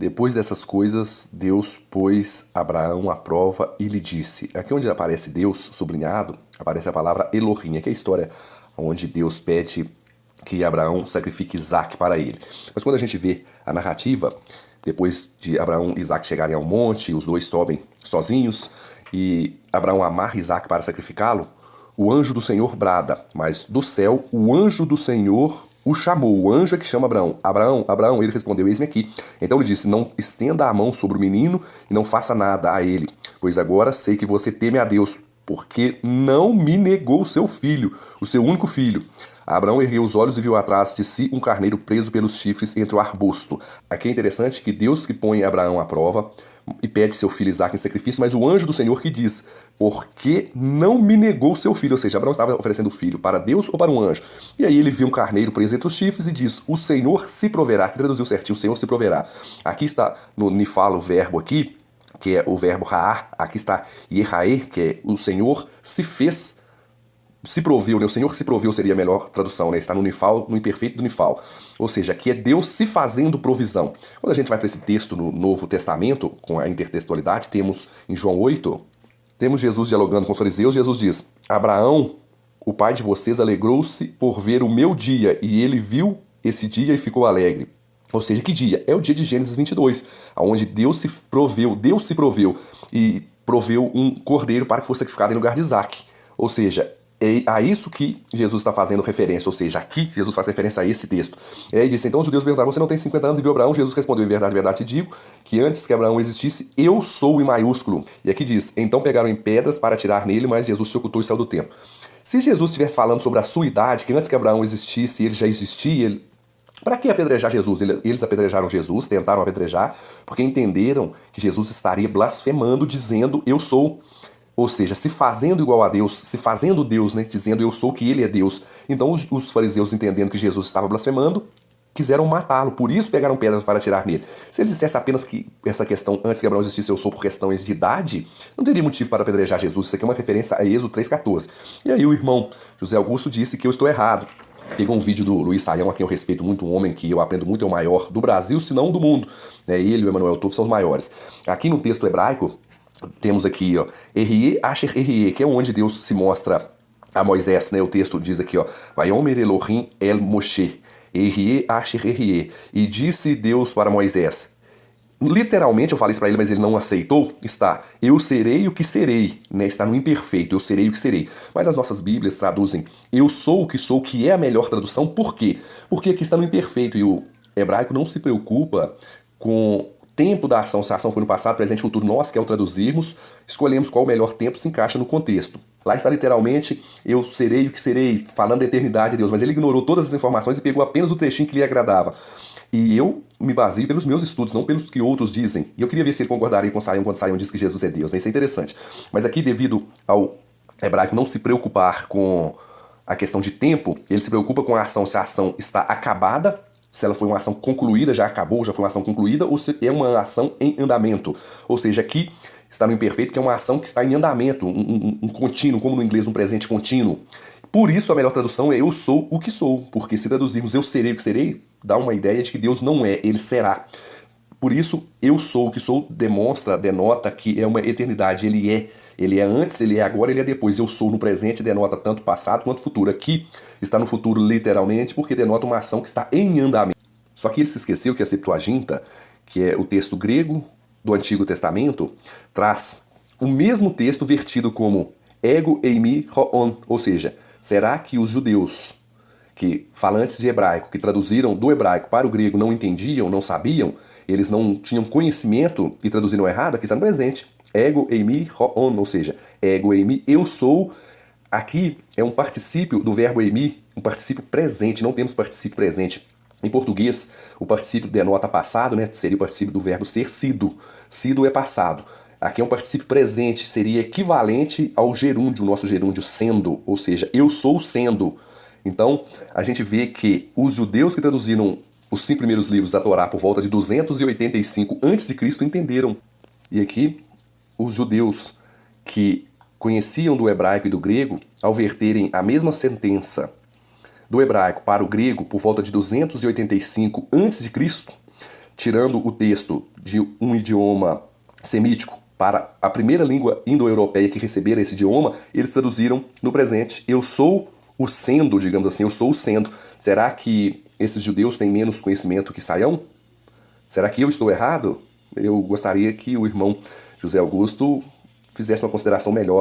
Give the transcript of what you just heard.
Depois dessas coisas, Deus pôs Abraão à prova e lhe disse. Aqui onde aparece Deus sublinhado, aparece a palavra Elohim, que é a história onde Deus pede que Abraão sacrifique Isaac para ele. Mas quando a gente vê a narrativa, depois de Abraão e Isaac chegarem ao monte, os dois sobem sozinhos e Abraão amarra Isaac para sacrificá-lo, o anjo do Senhor brada, mas do céu o anjo do Senhor o chamou. O anjo é que chama Abraão. Abraão, Abraão, ele respondeu, eis-me aqui. Então ele disse, não estenda a mão sobre o menino e não faça nada a ele, pois agora sei que você teme a Deus, porque não me negou o seu filho, o seu único filho. Abraão ergueu os olhos e viu atrás de si um carneiro preso pelos chifres entre o arbusto. Aqui é interessante que Deus que põe Abraão à prova e pede seu filho Isaque em sacrifício, mas o anjo do Senhor que diz, porque não me negou seu filho, ou seja, Abraão estava oferecendo o filho para Deus ou para um anjo. E aí ele viu um carneiro preso entre os chifres e diz, o Senhor se proverá, que traduziu certinho, o Senhor se proverá. Aqui está no Nifalo o verbo aqui, que é o verbo ra'ar, aqui está Yehaer, que é o Senhor se fez, se proveu, né? O Senhor se proveu seria a melhor tradução, né? Está no Nifal, no imperfeito do Nifal. Ou seja, que é Deus se fazendo provisão. Quando a gente vai para esse texto no Novo Testamento, com a intertextualidade, temos em João 8, temos Jesus dialogando com os fariseus. Jesus diz, Abraão, o pai de vocês, alegrou-se por ver o meu dia, e ele viu esse dia e ficou alegre. Ou seja, que dia? É o dia de Gênesis 22, onde Deus se proveu e proveu um cordeiro para que fosse sacrificado em lugar de Isaac. Ou seja, é a isso que Jesus está fazendo referência, ou seja, aqui Jesus faz referência a esse texto. E aí disse, então os judeus perguntaram, você não tem 50 anos e viu Abraão? Jesus respondeu, em verdade te digo, que antes que Abraão existisse, eu sou em maiúsculo. E aqui diz, então pegaram em pedras para atirar nele, mas Jesus se ocultou e saiu do templo. Se Jesus estivesse falando sobre a sua idade, que antes que Abraão existisse, ele já existia, para que apedrejar Jesus? Eles apedrejaram Jesus, tentaram apedrejar, porque entenderam que Jesus estaria blasfemando, dizendo, eu sou. Ou seja, se fazendo igual a Deus, se fazendo Deus, né, dizendo eu sou que ele é Deus. Então os fariseus, entendendo que Jesus estava blasfemando, quiseram matá-lo, por isso pegaram pedras para atirar nele. Se ele dissesse apenas que essa questão, antes que Abraão existisse, eu sou por questões de idade, não teria motivo para apedrejar Jesus. Isso aqui é uma referência a Êxodo 3,14. E aí o irmão José Augusto disse que eu estou errado. Pegou um vídeo do Luiz Saião, a quem eu respeito muito, um homem que eu aprendo muito, é o maior do Brasil, se não do mundo. Ele e o Emanuel Tuf são os maiores. Aqui no texto hebraico, temos aqui, ó, Erie Asher Erie, que é onde Deus se mostra a Moisés, né? O texto diz aqui, ó, Vayomer Elohim El Moshe, Erie Asher Erie, e disse Deus para Moisés. Literalmente, eu falei isso para ele, mas ele não aceitou, está, eu serei o que serei, né? Está no imperfeito, eu serei o que serei. Mas as nossas Bíblias traduzem, eu sou o que é a melhor tradução, por quê? Porque aqui está no imperfeito, e o hebraico não se preocupa com tempo da ação, se a ação foi no passado, presente e futuro, nós que ao traduzirmos, escolhemos qual o melhor tempo se encaixa no contexto. Lá está literalmente, eu serei o que serei, falando da eternidade de Deus, mas ele ignorou todas as informações e pegou apenas o trechinho que lhe agradava. E eu me baseio pelos meus estudos, não pelos que outros dizem. E eu queria ver se ele concordaria com Saião quando Saião diz que Jesus é Deus, né? Isso é interessante. Mas aqui, devido ao hebraico não se preocupar com a questão de tempo, ele se preocupa com a ação, se a ação está acabada, se ela foi uma ação concluída, já acabou, já foi uma ação concluída, ou se é uma ação em andamento. Ou seja, aqui está no imperfeito, que é uma ação que está em andamento, um contínuo, como no inglês, um presente contínuo. Por isso a melhor tradução é eu sou o que sou, porque se traduzirmos eu serei o que serei, dá uma ideia de que Deus não é, ele será. Por isso, eu sou o que sou denota que é uma eternidade, ele é antes, ele é agora, ele é depois. Eu sou no presente denota tanto passado quanto futuro. Aqui está no futuro literalmente porque denota uma ação que está em andamento. Só que ele se esqueceu que a Septuaginta, que é o texto grego do Antigo Testamento, traz o mesmo texto vertido como ego eimi hoon, ou seja, será que os judeus que falantes de hebraico, que traduziram do hebraico para o grego, não entendiam, não sabiam, eles não tinham conhecimento e traduziram errado? Aqui está no presente. Ego eimi hoon, ou seja, ego eimi, eu sou. Aqui é um particípio do verbo eimi, um particípio presente, não temos particípio presente. Em português, o particípio denota passado, né? Seria o particípio do verbo ser sido. Sido é passado. Aqui é um particípio presente, seria equivalente ao gerúndio, o nosso gerúndio sendo, ou seja, eu sou sendo. Então, a gente vê que os judeus que traduziram os 5 primeiros livros da Torá por volta de 285 a.C. entenderam. E aqui, os judeus que conheciam do hebraico e do grego, ao verterem a mesma sentença do hebraico para o grego por volta de 285 a.C., tirando o texto de um idioma semítico para a primeira língua indo-europeia que recebera esse idioma, eles traduziram no presente. Eu sou o sendo, digamos assim, eu sou o sendo. Será que esses judeus têm menos conhecimento que Saião? Será que eu estou errado? Eu gostaria que o irmão José Augusto fizesse uma consideração melhor